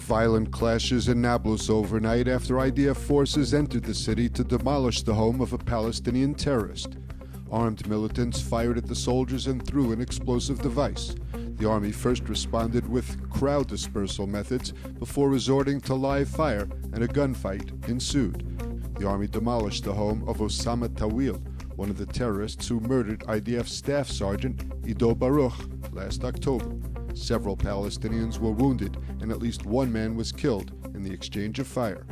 Violent clashes in Nablus overnight after IDF forces entered the city to demolish the home of a Palestinian terrorist. Armed militants fired at the soldiers and threw an explosive device. The army first responded with crowd dispersal methods before resorting to live fire, and a gunfight ensued. The army demolished the home of Osama Tawil, one of the terrorists who murdered IDF Staff Sergeant Ido Baruch last October. Several Palestinians were wounded, and at least one man was killed in the exchange of fire.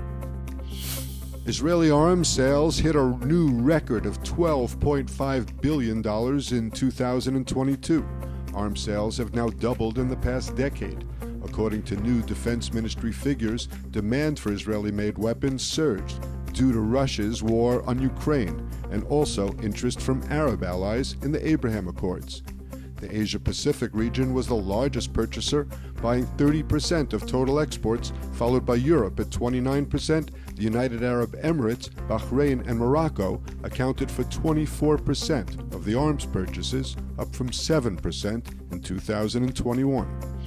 Israeli arms sales hit a new record of $12.5 billion in 2022. Arms sales have now doubled in the past decade. According to new Defense Ministry figures, demand for Israeli-made weapons surged due to Russia's war on Ukraine and also interest from Arab allies in the Abraham Accords. The Asia-Pacific region was the largest purchaser, buying 30% of total exports, followed by Europe at 29%. The United Arab Emirates, Bahrain, and Morocco accounted for 24% of the arms purchases, up from 7% in 2021.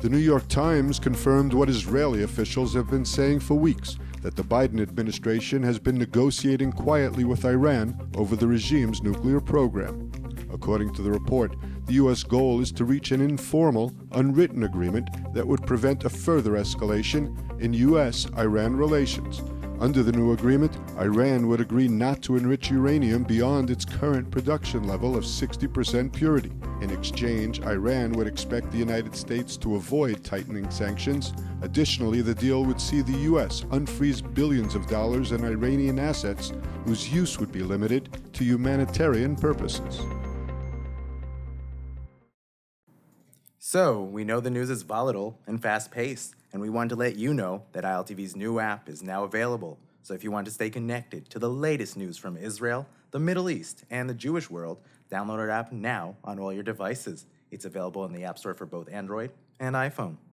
The New York Times confirmed what Israeli officials have been saying for weeks, that the Biden administration has been negotiating quietly with Iran over the regime's nuclear program. According to the report, the U.S. goal is to reach an informal, unwritten agreement that would prevent a further escalation in U.S.-Iran relations. Under the new agreement, Iran would agree not to enrich uranium beyond its current production level of 60% purity. In exchange, Iran would expect the United States to avoid tightening sanctions. Additionally, the deal would see the U.S. unfreeze billions of dollars in Iranian assets whose use would be limited to humanitarian purposes. So, we know the news is volatile and fast-paced, and we wanted to let you know that ILTV's new app is now available. So if you want to stay connected to the latest news from Israel, the Middle East, and the Jewish world, download our app now on all your devices. It's available in the App Store for both Android and iPhone.